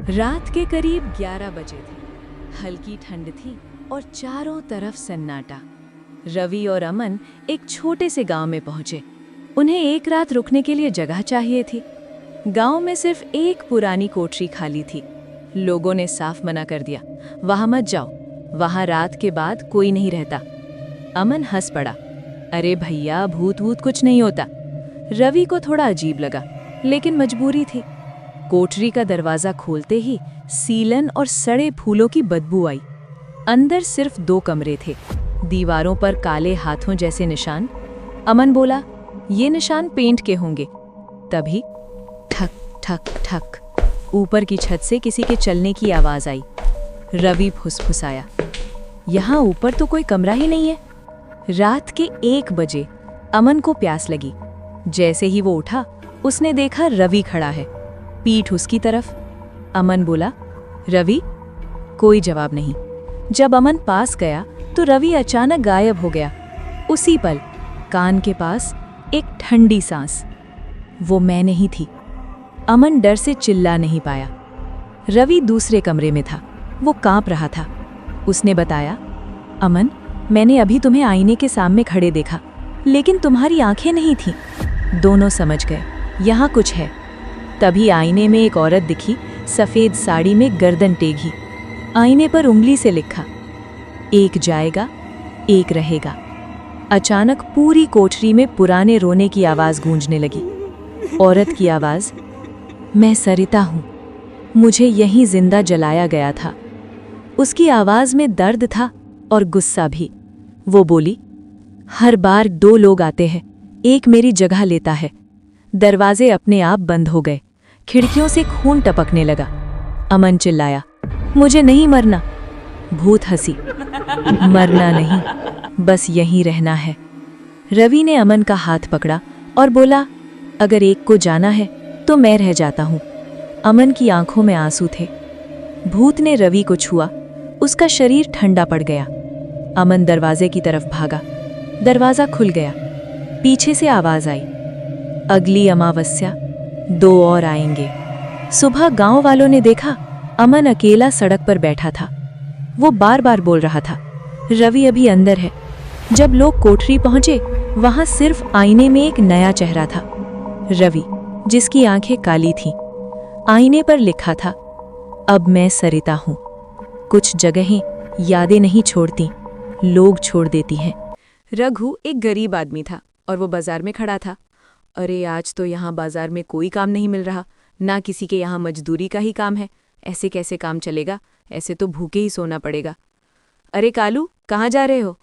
रात के करीब 11 बजे थे। हल्की ठंड थी और चारों तरफ सन्नाटा। रवि और अमन एक छोटे से गांव में पहुंचे। उन्हें एक रात रुकने के लिए जगह चाहिए थी। गांव में सिर्फ एक पुरानी कोठरी खाली थी। लोगों ने साफ मना कर दिया, वहां मत जाओ, वहां रात के बाद कोई नहीं रहता। अमन हंस पड़ा, अरे भैया, भूत वूत कुछ नहीं होता। रवि को थोड़ा अजीब लगा, लेकिन मजबूरी थी। कोठरी का दरवाजा खोलते ही सीलन और सड़े फूलों की बदबू आई। अंदर सिर्फ 2 कमरे थे, दीवारों पर काले हाथों जैसे निशान। अमन बोला, ये निशान पेंट के होंगे। तभी ठक ठक ठक ऊपर की छत से किसी के चलने की आवाज आई। रवि फुसफुसाया, यहाँ ऊपर तो कोई कमरा ही नहीं है। रात के 1 बजे अमन को प्यास लगी। जैसे ही वो उठा, उसने देखा रवि खड़ा है, पीठ उसकी तरफ। अमन बोला, रवि? कोई जवाब नहीं। जब अमन पास गया तो रवि अचानक गायब हो गया। उसी पल कान के पास एक ठंडी सांस। वो मैं नहीं थी। अमन डर से चिल्ला नहीं पाया। रवि दूसरे कमरे में था, वो कांप रहा था। उसने बताया, अमन, मैंने अभी तुम्हें आईने के सामने खड़े देखा, लेकिन तुम्हारी आंखें नहीं थीं। दोनों समझ गए, यहाँ कुछ है। तभी आईने में एक औरत दिखी, सफेद साड़ी में, गर्दन टेढ़ी। आईने पर उंगली से लिखा, एक जाएगा, एक रहेगा। अचानक पूरी कोठरी में पुराने रोने की आवाज गूंजने लगी। औरत की आवाज, मैं सरिता हूं, मुझे यहीं जिंदा जलाया गया था। उसकी आवाज में दर्द था और गुस्सा भी। वो बोली, हर बार 2 लोग आते हैं, एक मेरी जगह लेता है। दरवाजे अपने आप बंद हो गए, खिड़कियों से खून टपकने लगा। अमन चिल्लाया, मुझे नहीं मरना। भूत हंसी, मरना नहीं, बस यहीं रहना है। रवि ने अमन का हाथ पकड़ा और बोला, अगर एक को जाना है तो मैं रह जाता हूं। अमन की आंखों में आंसू थे। भूत ने रवि को छुआ, उसका शरीर ठंडा पड़ गया। अमन दरवाजे की तरफ भागा। दरवाजा खुल गया। पीछे से आवाज आई, अगली अमावस्या 2 और आएंगे। सुबह गांव वालों ने देखा, अमन अकेला सड़क पर बैठा था। वो बार बार बोल रहा था, रवि अभी अंदर है। जब लोग कोठरी पहुंचे, वहां सिर्फ आईने में एक नया चेहरा था, रवि, जिसकी आंखें काली थीं। आईने पर लिखा था, अब मैं सरिता हूं। कुछ जगहें यादें नहीं छोड़ती, लोग छोड़ देती हैं। रघु एक गरीब आदमी था और वो बाजार में खड़ा था। अरे, आज तो यहाँ बाजार में कोई काम नहीं मिल रहा, ना किसी के यहाँ मजदूरी का ही काम है। ऐसे कैसे काम चलेगा? ऐसे तो भूखे ही सोना पड़ेगा। अरे कालू, कहाँ जा रहे हो?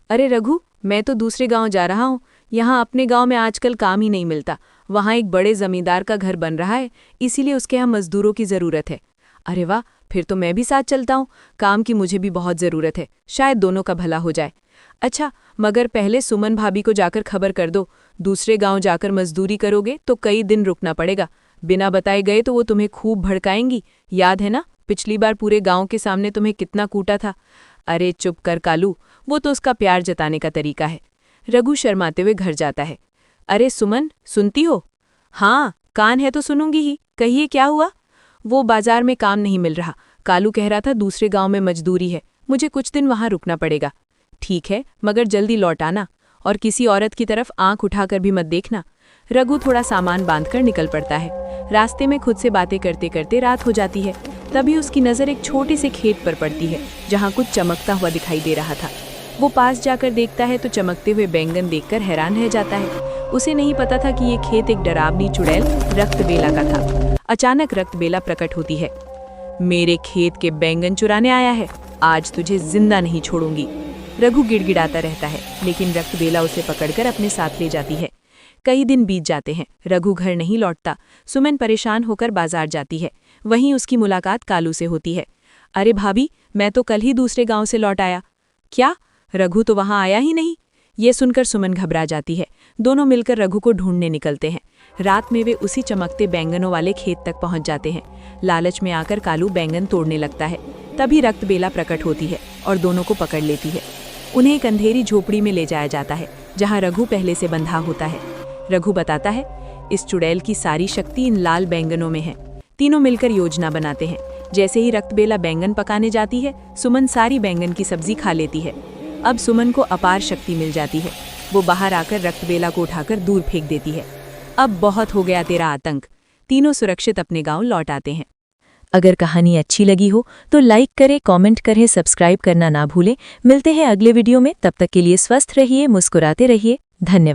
अरे रघु, मैं तो दूसरे गांव जा रहा हूँ। यहाँ अपने गांव में आजकल काम ही नहीं मिलता। वहाँ एक बड़े जमींदार का घर बन रहा है, इसीलिए उसके यहाँ मजदूरों की ज़रूरत है। अरे वाह, फिर तो मैं भी साथ चलता हूँ। काम की मुझे भी बहुत ज़रूरत है, शायद दोनों का भला हो जाए। अच्छा, मगर पहले सुमन भाभी को जाकर खबर कर दो। दूसरे गांव जाकर मजदूरी करोगे तो कई दिन रुकना पड़ेगा। बिना बताए गए तो वो तुम्हें खूब भड़काएंगी। याद है ना, पिछली बार पूरे गांव के सामने तुम्हें कितना कूटा था? अरे चुप कर कालू, वो तो उसका प्यार जताने का तरीका है। रघु शर्माते हुए घर जाता है। अरे सुमन, सुनती हो? हाँ, कान है तो सुनूंगी ही। कहिए, क्या हुआ? वो बाजार में काम नहीं मिल रहा। कालू कह रहा था दूसरे गांव में मजदूरी है, मुझे कुछ दिन वहां रुकना पड़ेगा। ठीक है, मगर जल्दी लौट आना, और किसी औरत की तरफ आंख उठाकर भी मत देखना। रघु थोड़ा सामान बांधकर निकल पड़ता है। रास्ते में खुद से बातें करते करते रात हो जाती है। तभी उसकी नज़र एक छोटे से खेत पर पड़ती है, जहाँ कुछ चमकता हुआ दिखाई दे रहा था। वो पास जाकर देखता है तो चमकते हुए बैंगन देखकर हैरान रह जाता है। उसे नहीं पता था कि ये खेत एक डरावनी चुड़ैल रक्तबेला का था। अचानक रक्तबेला प्रकट होती है। मेरे खेत के बैंगन चुराने आया है, आज तुझे जिंदा नहीं छोड़ूंगी। रघु गिड़गिड़ाता रहता है, लेकिन रक्तबेला उसे पकड़कर अपने साथ ले जाती है। कई दिन बीत जाते हैं, रघु घर नहीं लौटता। सुमन परेशान होकर बाजार जाती है। वहीं उसकी मुलाकात कालू से होती है। अरे भाभी, मैं तो कल ही दूसरे गांव से लौट आया। क्या? रघु तो वहां आया ही नहीं। ये सुनकर सुमन घबरा जाती है। दोनों मिलकर रघु को ढूंढने निकलते हैं। रात में वे उसी चमकते बैंगनों वाले खेत तक पहुंच जाते हैं। लालच में आकर कालू बैंगन तोड़ने लगता है। तभी रक्तबेला प्रकट होती है और दोनों को पकड़ लेती है। उन्हें एक अंधेरी झोपड़ी में ले जाया जाता है, जहां रघु पहले से बंधा होता है। रघु बताता है, इस चुड़ैल की सारी शक्ति इन लाल बैंगनों में है। तीनों मिलकर योजना बनाते हैं, जैसे ही रक्तबेला बैंगन पकाने जाती है, सुमन सारी बैंगन की सब्जी खा लेती है। अब सुमन को अपार शक्ति मिल जाती है। वो बाहर आकर रक्तबेला को उठाकर दूर फेंक देती है। अब बहुत हो गया तेरा आतंक। तीनों सुरक्षित अपने गांव लौट आते हैं। अगर कहानी अच्छी लगी हो तो लाइक करें, कमेंट करें, सब्सक्राइब करना ना भूलें। मिलते हैं अगले वीडियो में, तब तक के लिए स्वस्थ रहिए, मुस्कुराते रहिए। धन्यवाद।